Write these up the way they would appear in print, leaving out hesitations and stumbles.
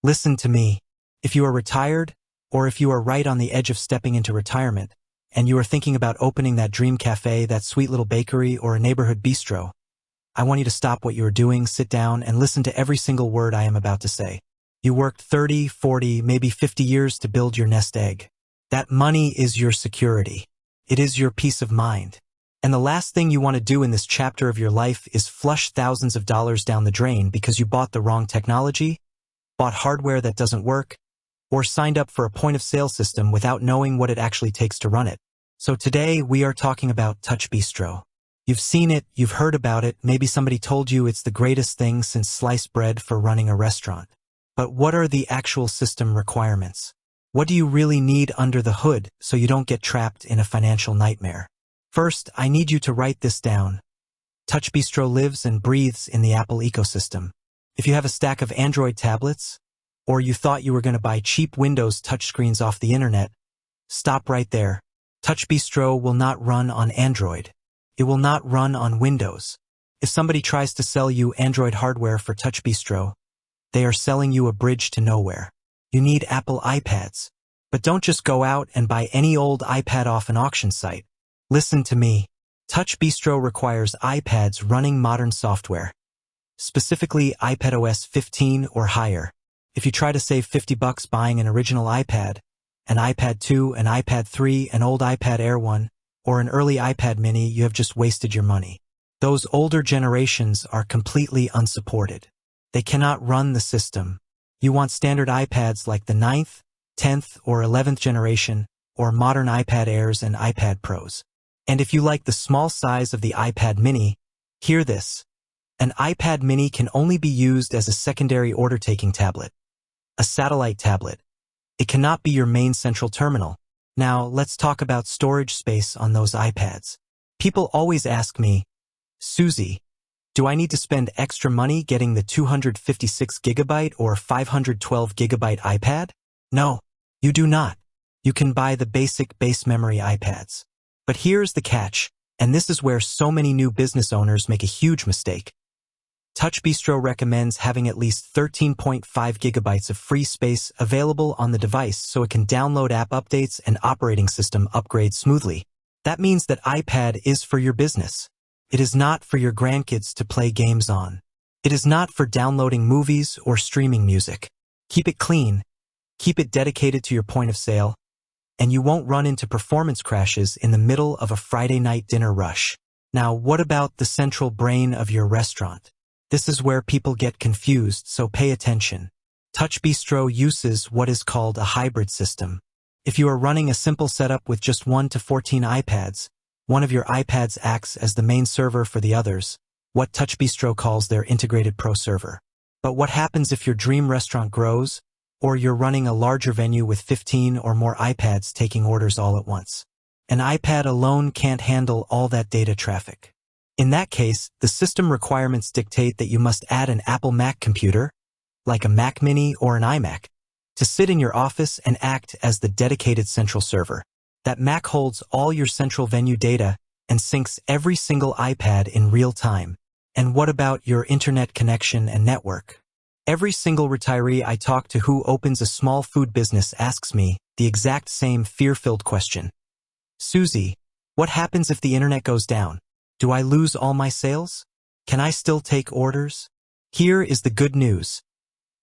Listen to me. If you are retired, or if you are right on the edge of stepping into retirement, and you are thinking about opening that dream cafe, that sweet little bakery, or a neighborhood bistro, I want you to stop what you are doing, sit down, and listen to every single word I am about to say. You worked 30, 40, maybe 50 years to build your nest egg. That money is your security. It is your peace of mind. And the last thing you want to do in this chapter of your life is flush thousands of dollars down the drain because you bought the wrong technology, bought hardware that doesn't work, or signed up for a point-of-sale system without knowing what it actually takes to run it. So today we are talking about TouchBistro. You've seen it, you've heard about it, maybe somebody told you it's the greatest thing since sliced bread for running a restaurant. But what are the actual system requirements? What do you really need under the hood so you don't get trapped in a financial nightmare? First, I need you to write this down. TouchBistro lives and breathes in the Apple ecosystem. If you have a stack of Android tablets, or you thought you were going to buy cheap Windows touchscreens off the internet, stop right there. TouchBistro will not run on Android. It will not run on Windows. If somebody tries to sell you Android hardware for TouchBistro, they are selling you a bridge to nowhere. You need Apple iPads. But don't just go out and buy any old iPad off an auction site. Listen to me. TouchBistro requires iPads running modern software, specifically iPadOS 15 or higher. If you try to save $50 buying an original iPad, an iPad 2, an iPad 3, an old iPad Air 1, or an early iPad mini, you have just wasted your money. Those older generations are completely unsupported. They cannot run the system. You want standard iPads like the 9th, 10th, or 11th generation, or modern iPad Airs and iPad Pros. And if you like the small size of the iPad mini, hear this. An iPad mini can only be used as a secondary order-taking tablet, a satellite tablet. It cannot be your main central terminal. Now, let's talk about storage space on those iPads. People always ask me, Susie, do I need to spend extra money getting the 256 gigabyte or 512 gigabyte iPad? No, you do not. You can buy the basic base memory iPads. But here's the catch, and this is where so many new business owners make a huge mistake. TouchBistro recommends having at least 13.5 gigabytes of free space available on the device so it can download app updates and operating system upgrades smoothly. That means that iPad is for your business. It is not for your grandkids to play games on. It is not for downloading movies or streaming music. Keep it clean, keep it dedicated to your point of sale, and you won't run into performance crashes in the middle of a Friday night dinner rush. Now, what about the central brain of your restaurant? This is where people get confused, so pay attention. TouchBistro uses what is called a hybrid system. If you are running a simple setup with just 1 to 14 iPads, one of your iPads acts as the main server for the others, what TouchBistro calls their integrated pro server. But what happens if your dream restaurant grows, or you're running a larger venue with 15 or more iPads taking orders all at once? An iPad alone can't handle all that data traffic. In that case, the system requirements dictate that you must add an Apple Mac computer, like a Mac Mini or an iMac, to sit in your office and act as the dedicated central server. That Mac holds all your central venue data and syncs every single iPad in real time. And what about your internet connection and network? Every single retiree I talk to who opens a small food business asks me the exact same fear-filled question. Susie, what happens if the internet goes down? Do I lose all my sales? Can I still take orders? Here is the good news.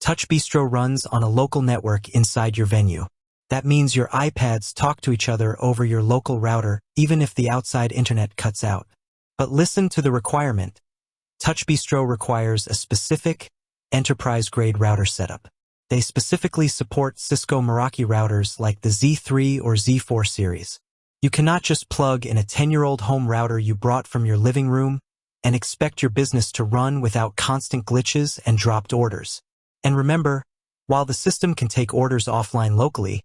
TouchBistro runs on a local network inside your venue. That means your iPads talk to each other over your local router, even if the outside internet cuts out. But listen to the requirement. TouchBistro requires a specific, enterprise-grade router setup. They specifically support Cisco Meraki routers like the Z3 or Z4 series. You cannot just plug in a 10-year-old home router you brought from your living room and expect your business to run without constant glitches and dropped orders. And remember, while the system can take orders offline locally,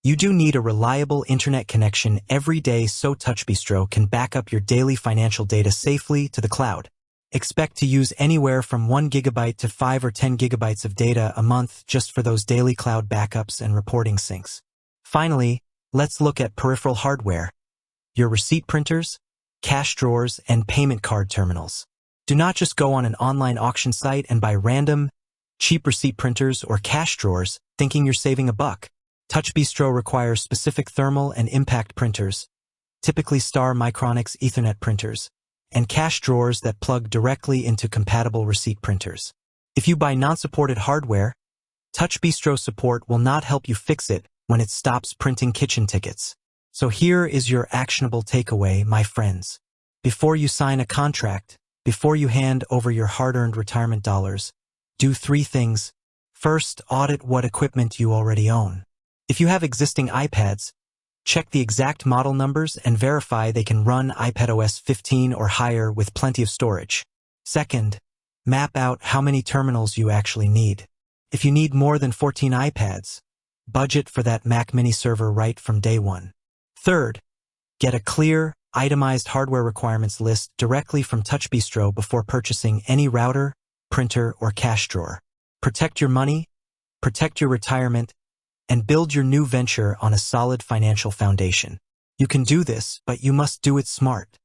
you do need a reliable internet connection every day so TouchBistro can back up your daily financial data safely to the cloud. Expect to use anywhere from 1 gigabyte to 5 or 10 gigabytes of data a month just for those daily cloud backups and reporting syncs. Finally, let's look at peripheral hardware. Your receipt printers, cash drawers, and payment card terminals. Do not just go on an online auction site and buy random, cheap receipt printers, or cash drawers, thinking you're saving a buck. TouchBistro requires specific thermal and impact printers, typically Star Micronics Ethernet printers, and cash drawers that plug directly into compatible receipt printers. If you buy non-supported hardware, TouchBistro support will not help you fix it when it stops printing kitchen tickets. So here is your actionable takeaway, my friends. Before you sign a contract, before you hand over your hard-earned retirement dollars, do 3 things. First, audit what equipment you already own. If you have existing iPads, check the exact model numbers and verify they can run iPadOS 15 or higher with plenty of storage. Second, map out how many terminals you actually need. If you need more than 14 iPads, budget for that Mac mini server right from day one. Third, get a clear, itemized hardware requirements list directly from TouchBistro before purchasing any router, printer, or cash drawer. Protect your money, protect your retirement, and build your new venture on a solid financial foundation. You can do this, but you must do it smart.